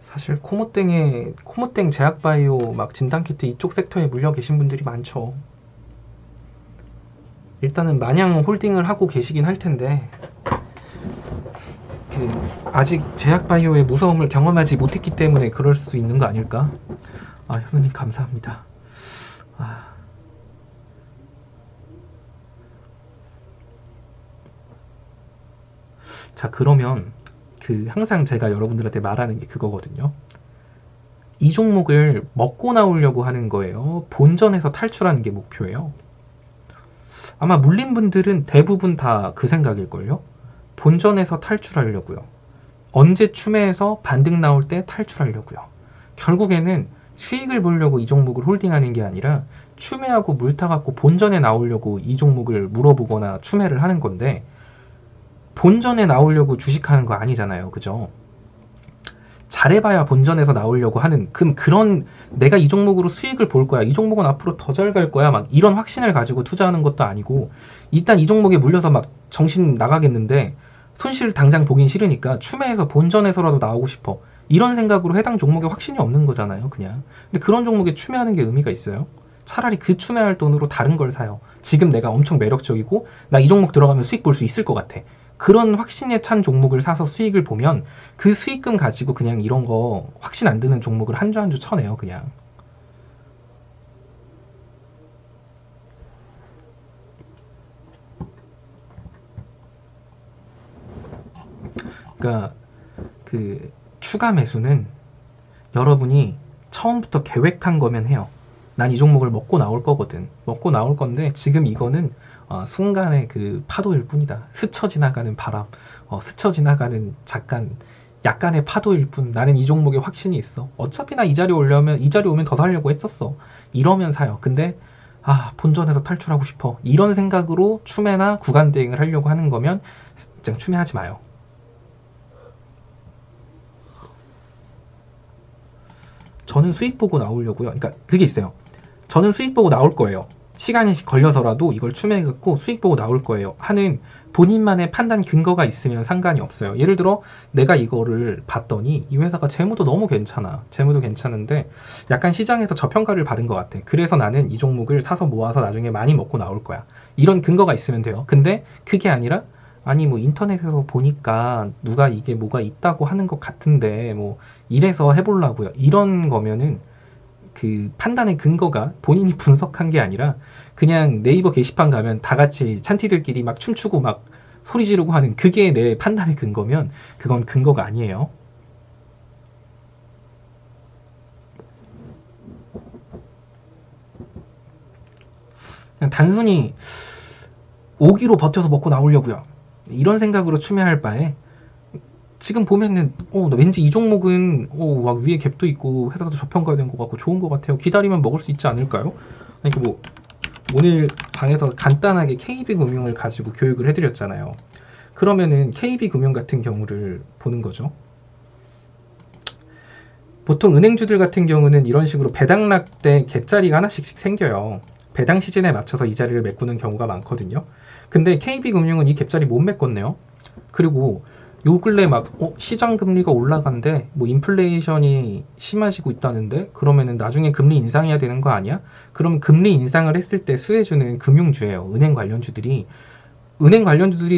사실 코모땡 제약바이오 막 진단키트 이쪽 섹터에 물려 계신 분들이 많죠. 일단은 마냥 홀딩을 하고 계시긴 할 텐데 아직 제약바이오의 무서움을 경험하지 못했기 때문에 그럴 수 있는 거 아닐까? 아, 현우님 감사합니다. 자, 그러면 항상 제가 여러분들한테 말하는 게 그거거든요. 이 종목을 먹고 나오려고 하는 거예요. 본전에서 탈출하는 게 목표예요. 아마 물린 분들은 대부분 다 그 생각일걸요. 본전에서 탈출하려고요. 언제 추매해서 반등 나올 때 탈출하려고요. 결국에는 수익을 보려고 이 종목을 홀딩하는 게 아니라 추매하고 물타갖고 본전에 나오려고 이 종목을 물어보거나 추매를 하는 건데, 본전에 나오려고 주식하는 거 아니잖아요. 그죠? 잘해봐야 본전에서 나오려고 하는 그런 내가 이 종목으로 수익을 볼 거야, 이 종목은 앞으로 더 잘 갈 거야, 막 이런 확신을 가지고 투자하는 것도 아니고, 일단 이 종목에 물려서 막 정신 나가겠는데 손실 당장 보긴 싫으니까 추매해서 본전에서라도 나오고 싶어, 이런 생각으로 해당 종목에 확신이 없는 거잖아요. 그냥. 근데 그런 종목에 추매하는 게 의미가 있어요? 차라리 그 추매할 돈으로 다른 걸 사요. 지금 내가 엄청 매력적이고 나 이 종목 들어가면 수익 볼 수 있을 것 같아, 그런 확신에 찬 종목을 사서 수익을 보면 그 수익금 가지고 그냥 이런 거 확신 안 드는 종목을 한 주 한 주 쳐내요. 그냥. 그러니까 추가 매수는 여러분이 처음부터 계획한 거면 해요. 난 이 종목을 먹고 나올 거거든. 먹고 나올 건데 지금 이거는 순간의 파도일 뿐이다. 스쳐 지나가는 바람, 스쳐 지나가는 약간의 파도일 뿐. 나는 이 종목에 확신이 있어. 어차피 나 이 자리 오면 더 사려고 했었어. 이러면 사요. 근데 본전에서 탈출하고 싶어, 이런 생각으로 추매나 구간 대응을 하려고 하는 거면 그냥 추매하지 마요. 저는 수익 보고 나오려고요. 그러니까 그게 있어요. 저는 수익 보고 나올 거예요. 시간이 걸려서라도 이걸 추매해갖고 수익 보고 나올 거예요 하는 본인만의 판단 근거가 있으면 상관이 없어요. 예를 들어 내가 이거를 봤더니 이 회사가 재무도 너무 괜찮아. 재무도 괜찮은데 약간 시장에서 저평가를 받은 것 같아. 그래서 나는 이 종목을 사서 모아서 나중에 많이 먹고 나올 거야. 이런 근거가 있으면 돼요. 근데 그게 아니라 아니 뭐 인터넷에서 보니까 누가 이게 뭐가 있다고 하는 것 같은데 뭐 이래서 해보려고요, 이런 거면은 판단의 근거가 본인이 분석한 게 아니라 그냥 네이버 게시판 가면 다 같이 찬티들끼리 막 춤추고 막 소리 지르고 하는 그게 내 판단의 근거면 그건 근거가 아니에요. 그냥 단순히 오기로 버텨서 먹고 나오려고요, 이런 생각으로 추매할 바에 지금 보면은 왠지 이 종목은 막 위에 갭도 있고 회사도 저평가된 것 같고 좋은 것 같아요. 기다리면 먹을 수 있지 않을까요? 그러니까 뭐 오늘 방에서 간단하게 KB금융을 가지고 교육을 해드렸잖아요. 그러면은 KB금융 같은 경우를 보는 거죠. 보통 은행주들 같은 경우는 이런 식으로 배당락 때 갭자리가 하나씩 생겨요. 배당 시즌에 맞춰서 이 자리를 메꾸는 경우가 많거든요. 근데 KB금융은 이 갭자리 못 메꿨네요. 그리고 요 근래 막 시장 금리가 올라간대, 뭐 인플레이션이 심해지고 있다는데 그러면은 나중에 금리 인상해야 되는 거 아니야? 그럼 금리 인상을 했을 때 수혜주는 금융주예요. 은행 관련주들이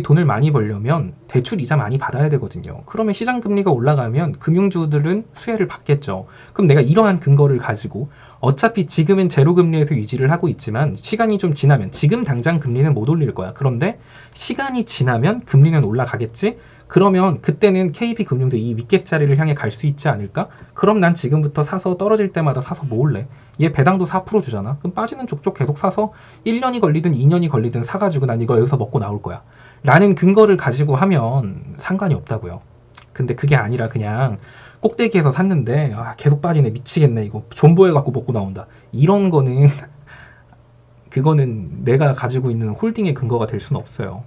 돈을 많이 벌려면 대출 이자 많이 받아야 되거든요. 그러면 시장 금리가 올라가면 금융주들은 수혜를 받겠죠. 그럼 내가 이러한 근거를 가지고 어차피 지금은 제로 금리에서 유지를 하고 있지만 시간이 좀 지나면, 지금 당장 금리는 못 올릴 거야. 그런데 시간이 지나면 금리는 올라가겠지? 그러면 그때는 KB금융도 이 윗갭 자리를 향해 갈 수 있지 않을까? 그럼 난 지금부터 사서 떨어질 때마다 사서 모을래. 얘 배당도 4% 주잖아. 그럼 빠지는 쪽쪽 계속 사서 1년이 걸리든 2년이 걸리든 사가지고 난 이거 여기서 먹고 나올 거야 라는 근거를 가지고 하면 상관이 없다고요. 근데 그게 아니라 그냥 꼭대기에서 샀는데 계속 빠지네, 미치겠네, 이거 존버해갖고 먹고 나온다, 이런 거는 그거는 내가 가지고 있는 홀딩의 근거가 될 수는 없어요.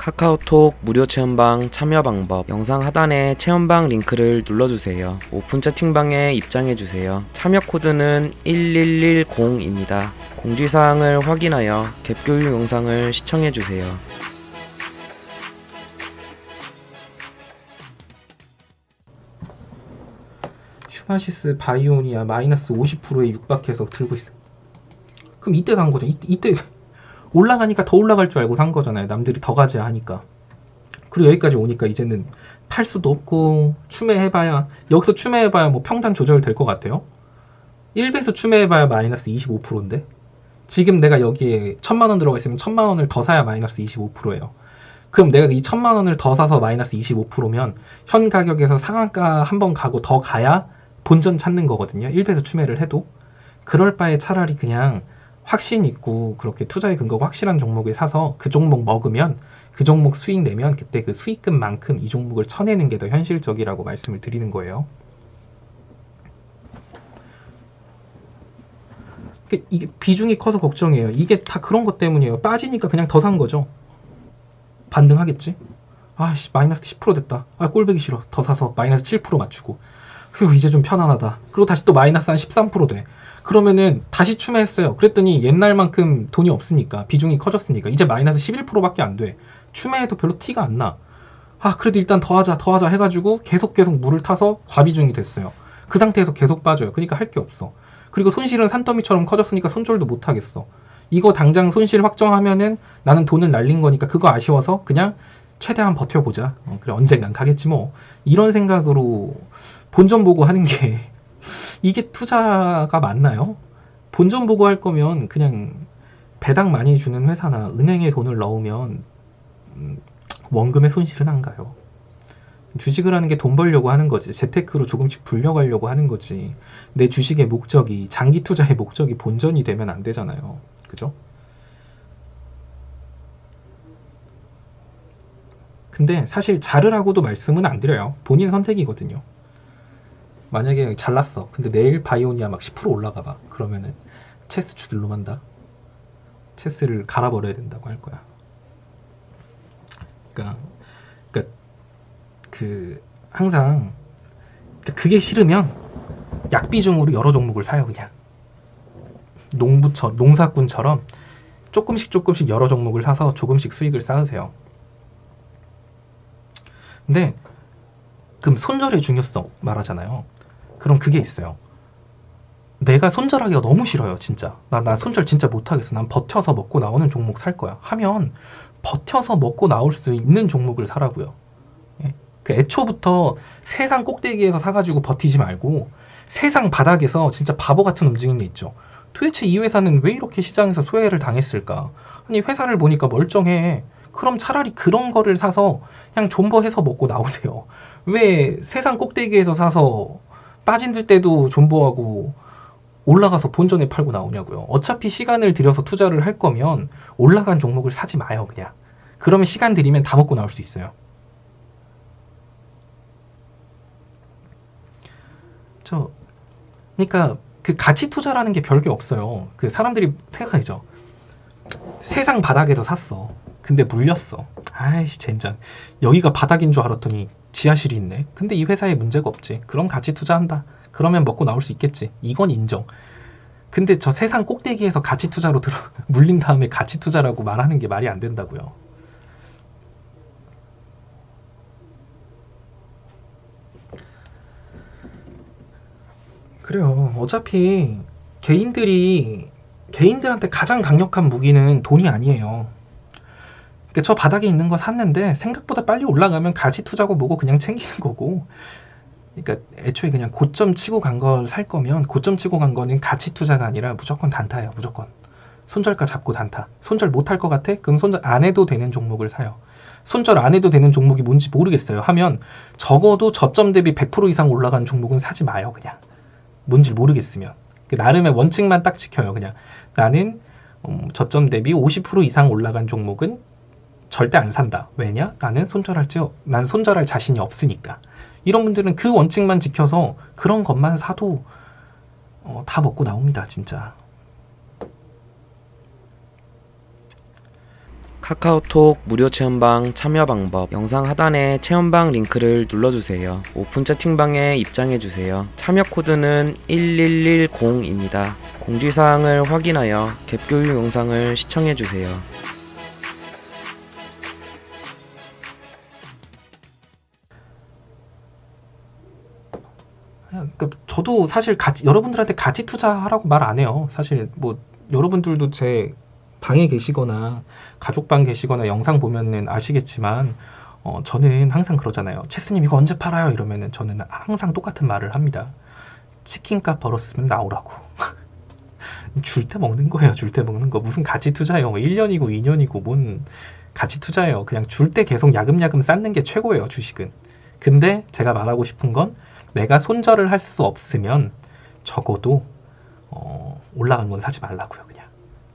카카오톡 무료 체험방 참여 방법 영상 하단에 체험방 링크를 눌러주세요. 오픈 채팅방에 입장해주세요. 참여 코드는 1110입니다. 공지사항을 확인하여 갭교육 영상을 시청해주세요. 슈바시스 바이오니아 마이너스 50%에 육박해서 들고 있어. 그럼 이때 산 거죠. 이때 올라가니까 더 올라갈 줄 알고 산 거잖아요. 남들이 더 가자 하니까. 그리고 여기까지 오니까 이제는 팔 수도 없고 추매해봐야, 여기서 추매해봐야 뭐 평단 조절될 것 같아요. 1배수 추매해봐야 마이너스 25%인데 지금 내가 여기에 1000만 원 들어가 있으면 1000만 원을 더 사야 마이너스 25%예요. 그럼 내가 이 1000만 원을 더 사서 마이너스 25%면 현 가격에서 상한가 한번 가고 더 가야 본전 찾는 거거든요. 1배수 추매를 해도. 그럴 바에 차라리 그냥 확신 있고 그렇게 투자의 근거가 확실한 종목에 사서 그 종목 먹으면 그 종목 수익 내면 그때 그 수익금만큼 이 종목을 쳐내는 게 더 현실적이라고 말씀을 드리는 거예요. 이게 비중이 커서 걱정이에요. 이게 다 그런 것 때문이에요. 빠지니까 그냥 더 산 거죠. 반등하겠지? 아씨 마이너스 10% 됐다. 아 꼴보기 싫어. 더 사서 마이너스 7% 맞추고. 휴 이제 좀 편안하다. 그리고 다시 또 마이너스 한 13% 돼. 그러면은 다시 추매했어요. 그랬더니 옛날만큼 돈이 없으니까 비중이 커졌으니까 이제 마이너스 11%밖에 안 돼. 추매해도 별로 티가 안 나. 아 그래도 일단 더 하자 해가지고 계속 물을 타서 과비중이 됐어요. 그 상태에서 계속 빠져요. 그러니까 할 게 없어. 그리고 손실은 산더미처럼 커졌으니까 손절도 못 하겠어. 이거 당장 손실 확정하면은 나는 돈을 날린 거니까 그거 아쉬워서 그냥 최대한 버텨보자. 그래 언젠간 가겠지 뭐. 이런 생각으로 본전 보고 하는 게 이게 투자가 맞나요? 본전 보고 할 거면 그냥 배당 많이 주는 회사나 은행에 돈을 넣으면 원금의 손실은 안 가요. 주식을 하는 게 돈 벌려고 하는 거지. 재테크로 조금씩 불려가려고 하는 거지. 내 주식의 목적이, 장기 투자의 목적이 본전이 되면 안 되잖아요. 그죠? 근데 사실 자르라고도 말씀은 안 드려요. 본인 선택이거든요. 만약에 잘났어. 근데 내일 바이오니아 막 10% 올라가 봐. 그러면은 체스 죽일로 만다. 체스를 갈아버려야 된다고 할 거야. 그러니까 항상 그게 싫으면 약비중으로 여러 종목을 사요. 그냥 농사꾼처럼 조금씩 여러 종목을 사서 조금씩 수익을 쌓으세요. 근데 그럼 손절의 중요성 말하잖아요. 그럼 그게 있어요. 내가 손절하기가 너무 싫어요. 진짜 나 손절 진짜 못하겠어. 난 버텨서 먹고 나오는 종목 살 거야 하면 버텨서 먹고 나올 수 있는 종목을 사라고요. 그 애초부터 세상 꼭대기에서 사가지고 버티지 말고 세상 바닥에서 진짜 바보 같은 움직임이 있죠. 도대체 이 회사는 왜 이렇게 시장에서 소외를 당했을까? 아니 회사를 보니까 멀쩡해. 그럼 차라리 그런 거를 사서 그냥 존버해서 먹고 나오세요. 왜 세상 꼭대기에서 사서 빠진 때도 존버하고 올라가서 본전에 팔고 나오냐고요. 어차피 시간을 들여서 투자를 할 거면 올라간 종목을 사지 마요. 그냥. 그러면 시간 들이면 다 먹고 나올 수 있어요. 그러니까 그 가치 투자라는 게 별게 없어요. 그 사람들이 생각하죠. 세상 바닥에서 샀어. 근데 물렸어. 아이씨 젠장. 여기가 바닥인 줄 알았더니 지하실이 있네. 근데 이 회사에 문제가 없지. 그럼 가치 투자한다. 그러면 먹고 나올 수 있겠지. 이건 인정. 근데 저 세상 꼭대기에서 가치 투자로 물린 다음에 가치 투자라고 말하는 게 말이 안 된다고요. 그래요. 어차피 개인들한테 가장 강력한 무기는 돈이 아니에요. 그러니까 저 바닥에 있는 거 샀는데 생각보다 빨리 올라가면 가치 투자고 뭐고 그냥 챙기는 거고. 그러니까 애초에 그냥 고점 치고 간 걸 살 거면 고점 치고 간 거는 가치 투자가 아니라 무조건 단타예요. 무조건. 손절가 잡고 단타. 손절 못할 것 같아? 그럼 손절 안 해도 되는 종목을 사요. 손절 안 해도 되는 종목이 뭔지 모르겠어요. 하면 적어도 저점 대비 100% 이상 올라간 종목은 사지 마요. 그냥. 뭔지 모르겠으면. 나름의 원칙만 딱 지켜요. 그냥 나는 저점 대비 50% 이상 올라간 종목은 절대 안 산다. 왜냐? 나는 난 손절할 자신이 없으니까. 이런 분들은 그 원칙만 지켜서 그런 것만 사도 다 먹고 나옵니다. 진짜. 카카오톡 무료 체험방 참여 방법 영상 하단에 체험방 링크를 눌러주세요. 오픈 채팅방에 입장해주세요. 참여 코드는 1110입니다. 공지사항을 확인하여 갭교육 영상을 시청해주세요. 그러니까 저도 사실 여러분들한테 가치 투자하라고 말 안 해요. 사실 뭐 여러분들도 제 방에 계시거나 가족방 계시거나 영상 보면은 아시겠지만 저는 항상 그러잖아요. 체스님 이거 언제 팔아요? 이러면은 저는 항상 똑같은 말을 합니다. 치킨값 벌었으면 나오라고. 줄 때 먹는 거예요. 줄 때 먹는 거. 무슨 가치 투자예요. 뭐 1년이고 2년이고 뭔 가치 투자예요. 그냥 줄 때 계속 야금야금 쌓는 게 최고예요. 주식은. 근데 제가 말하고 싶은 건 내가 손절을 할 수 없으면 적어도 올라간 건 사지 말라고요. 그냥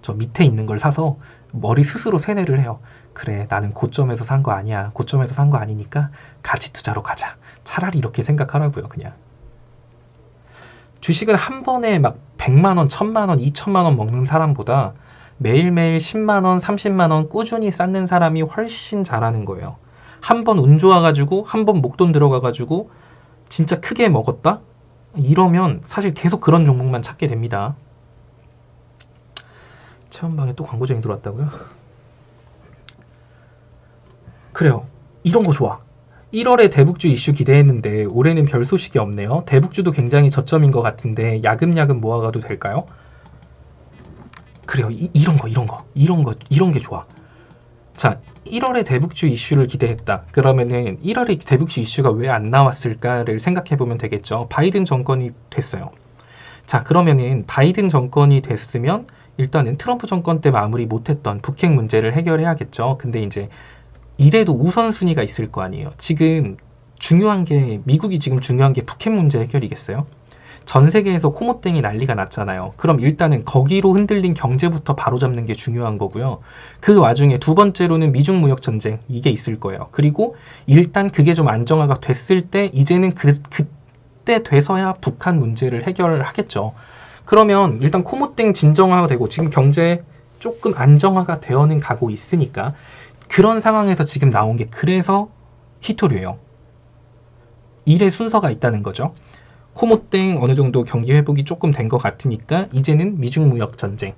저 밑에 있는 걸 사서 머리 스스로 세뇌를 해요. 그래 나는 고점에서 산 거 아니야. 고점에서 산 거 아니니까 가치 투자로 가자. 차라리 이렇게 생각하라고요. 그냥 주식은 한 번에 막 100만원, 1000만원, 2000만원 먹는 사람보다 매일매일 10만원, 30만원 꾸준히 쌓는 사람이 훨씬 잘하는 거예요. 한 번 운 좋아가지고 한 번 목돈 들어가가지고 진짜 크게 먹었다? 이러면 사실 계속 그런 종목만 찾게 됩니다. 체험방에 또 광고쟁이 들어왔다고요? 그래요. 이런 거 좋아. 1월에 대북주 이슈 기대했는데 올해는 별 소식이 없네요. 대북주도 굉장히 저점인 것 같은데 야금야금 모아가도 될까요? 그래요. 이런 게 좋아. 자, 1월에 대북주 이슈를 기대했다. 그러면은 1월에 대북주 이슈가 왜 안 나왔을까를 생각해 보면 되겠죠. 바이든 정권이 됐어요. 자, 그러면은 바이든 정권이 됐으면 일단은 트럼프 정권 때 마무리 못했던 북핵 문제를 해결해야겠죠. 근데 이제 이래도 우선순위가 있을 거 아니에요. 지금 미국이 지금 중요한 게 북핵 문제 해결이겠어요? 전 세계에서 코모땡이 난리가 났잖아요. 그럼 일단은 거기로 흔들린 경제부터 바로잡는 게 중요한 거고요. 그 와중에 두 번째로는 미중 무역 전쟁 이게 있을 거예요. 그리고 일단 그게 좀 안정화가 됐을 때 이제는 그때 돼서야 북한 문제를 해결하겠죠. 그러면 일단 코모땡 진정화가 되고 지금 경제 조금 안정화가 되어는 가고 있으니까 그런 상황에서 지금 나온 게 그래서 히토류예요. 일의 순서가 있다는 거죠. 코모땡 어느 정도 경기 회복이 조금 된 것 같으니까 이제는 미중 무역 전쟁.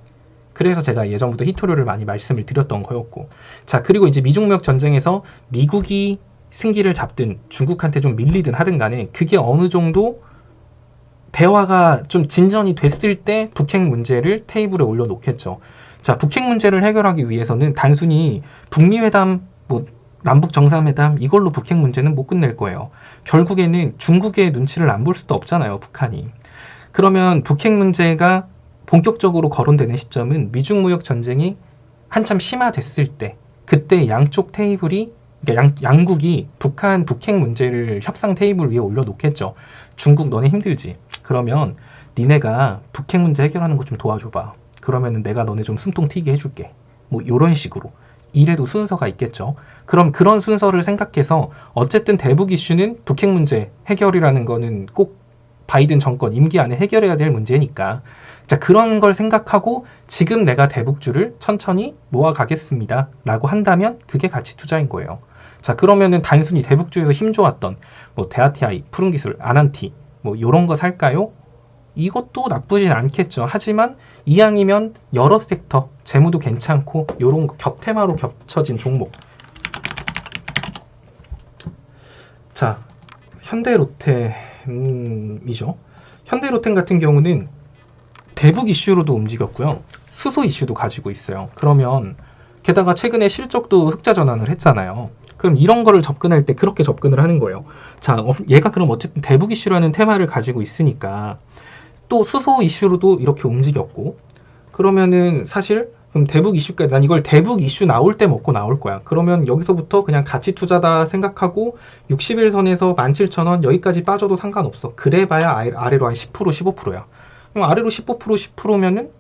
그래서 제가 예전부터 히토류를 많이 말씀을 드렸던 거였고. 자, 그리고 이제 미중 무역 전쟁에서 미국이 승기를 잡든 중국한테 좀 밀리든 하든 간에 그게 어느 정도 대화가 좀 진전이 됐을 때 북핵 문제를 테이블에 올려놓겠죠. 자, 북핵 문제를 해결하기 위해서는 단순히 북미 회담, 뭐 남북 정상회담 이걸로 북핵 문제는 못 끝낼 거예요. 결국에는 중국의 눈치를 안 볼 수도 없잖아요, 북한이. 그러면 북핵 문제가 본격적으로 거론되는 시점은 미중 무역 전쟁이 한참 심화됐을 때, 그때 양쪽 테이블이 그러니까 양국이 북핵 문제를 협상 테이블 위에 올려놓겠죠. 중국 너네 힘들지? 그러면 니네가 북핵 문제 해결하는 거 좀 도와줘봐. 그러면은 내가 너네 좀 숨통 튀게 해줄게. 뭐 이런 식으로. 이래도 순서가 있겠죠. 그럼 그런 순서를 생각해서 어쨌든 대북 이슈는 북핵 문제 해결이라는 거는 꼭 바이든 정권 임기 안에 해결해야 될 문제니까. 자, 그런 걸 생각하고 지금 내가 대북주를 천천히 모아가겠습니다. 라고 한다면 그게 가치 투자인 거예요. 자, 그러면은 단순히 대북주에서 힘 좋았던 뭐 데아티아이, 푸른기술, 아난티 뭐 요런 거 살까요? 이것도 나쁘진 않겠죠. 하지만 이왕이면 여러 섹터, 재무도 괜찮고 요런 겹테마로 겹쳐진 종목. 자, 현대로템이죠. 현대로템 같은 경우는 대북 이슈로도 움직였고요. 수소 이슈도 가지고 있어요. 그러면 게다가 최근에 실적도 흑자 전환을 했잖아요. 그럼 이런 거를 접근할 때 그렇게 접근을 하는 거예요. 자, 얘가 그럼 어쨌든 대북 이슈라는 테마를 가지고 있으니까 또 수소 이슈로도 이렇게 움직였고, 그러면은 사실 그럼 대북 이슈까지 난 이걸 대북 이슈 나올 때 먹고 나올 거야. 그러면 여기서부터 그냥 가치 투자다 생각하고 60일선에서 17,000원 여기까지 빠져도 상관없어. 그래봐야 아래로 한 10%, 15%야. 그럼 아래로 15%, 10%면은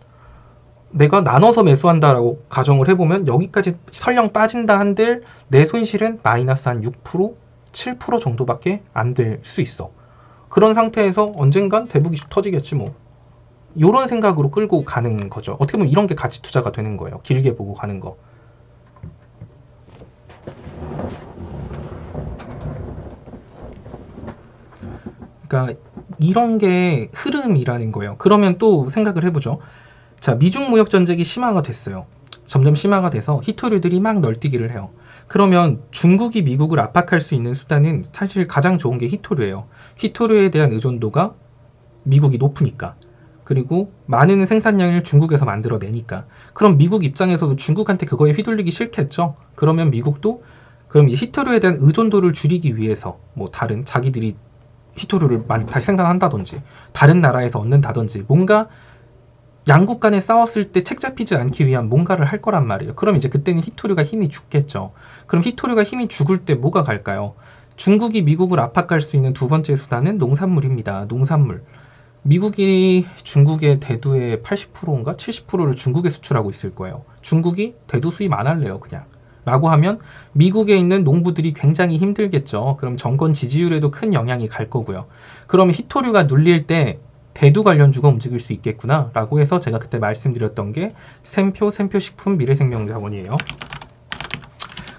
내가 나눠서 매수한다라고 가정을 해보면 여기까지 설령 빠진다 한들 내 손실은 마이너스 한 6%, 7% 정도밖에 안 될 수 있어. 그런 상태에서 언젠간 대북 이슈 터지겠지 뭐. 요런 생각으로 끌고 가는 거죠. 어떻게 보면 이런 게 가치 투자가 되는 거예요. 길게 보고 가는 거. 그러니까 이런 게 흐름이라는 거예요. 그러면 또 생각을 해보죠. 자, 미중 무역 전쟁이 심화가 됐어요. 점점 심화가 돼서 히토류들이 막 널뛰기를 해요. 그러면 중국이 미국을 압박할 수 있는 수단은 사실 가장 좋은 게 히토류예요. 히토류에 대한 의존도가 미국이 높으니까. 그리고 많은 생산량을 중국에서 만들어내니까. 그럼 미국 입장에서도 중국한테 그거에 휘둘리기 싫겠죠. 그러면 미국도 그럼 이제 히토류에 대한 의존도를 줄이기 위해서 뭐 다른 자기들이 히토류를 다시 생산한다든지 다른 나라에서 얻는다든지 뭔가 양국 간에 싸웠을 때 책 잡히지 않기 위한 뭔가를 할 거란 말이에요. 그럼 이제 그때는 히토류가 힘이 죽겠죠. 그럼 히토류가 힘이 죽을 때 뭐가 갈까요? 중국이 미국을 압박할 수 있는 두 번째 수단은 농산물입니다. 농산물. 미국이 중국의 대두의 80%인가 70%를 중국에 수출하고 있을 거예요. 중국이 대두 수입 안 할래요, 그냥. 라고 하면 미국에 있는 농부들이 굉장히 힘들겠죠. 그럼 정권 지지율에도 큰 영향이 갈 거고요. 그럼 히토류가 눌릴 때 대두 관련주가 움직일 수 있겠구나 라고 해서 제가 그때 말씀드렸던 게 샘표식품, 미래생명자원이에요.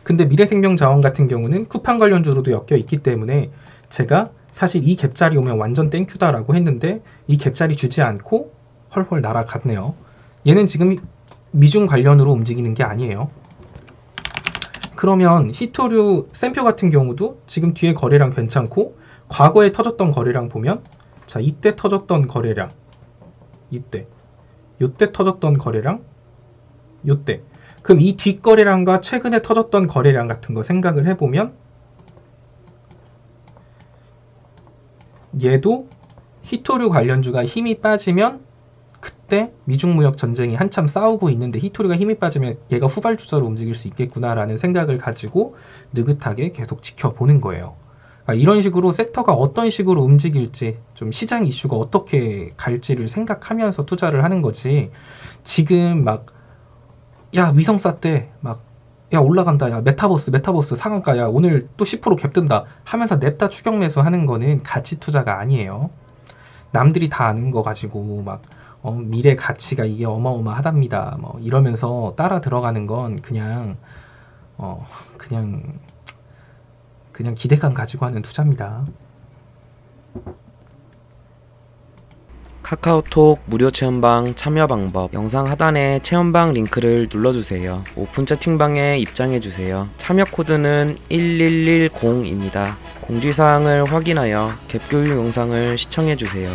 근데 미래생명자원 같은 경우는 쿠팡 관련주로도 엮여 있기 때문에 제가 사실 이 갭자리 오면 완전 땡큐다 라고 했는데 이 갭자리 주지 않고 헐헐 날아갔네요. 얘는 지금 미중 관련으로 움직이는 게 아니에요. 그러면 히토류 샘표 같은 경우도 지금 뒤에 거래량 괜찮고 과거에 터졌던 거래량 보면 자, 이때 터졌던 거래량 요때 터졌던 거래량 요때. 그럼 이 뒷거래량과 최근에 터졌던 거래량 같은 거 생각을 해보면 얘도 히토류 관련주가 힘이 빠지면 그때 미중무역 전쟁이 한참 싸우고 있는데 히토류가 힘이 빠지면 얘가 후발주자로 움직일 수 있겠구나라는 생각을 가지고 느긋하게 계속 지켜보는 거예요. 그러니까 이런 식으로 섹터가 어떤 식으로 움직일지 좀 시장 이슈가 어떻게 갈지를 생각하면서 투자를 하는 거지. 지금 막 야 위성 쐈대 막 야 올라간다 야 메타버스 상한가 야 오늘 또 10% 갭 뜬다 하면서 냅다 추격 매수하는 거는 가치 투자가 아니에요. 남들이 다 아는 거 가지고 막 미래 가치가 이게 어마어마하답니다 뭐 이러면서 따라 들어가는 건 그냥 기대감 가지고 하는 투자입니다. 카카오톡 무료 체험방 참여 방법 영상 하단에 체험방 링크를 눌러주세요. 오픈 채팅방에 입장해주세요. 참여 코드는 1110입니다. 공지사항을 확인하여 갭 교육 영상을 시청해주세요.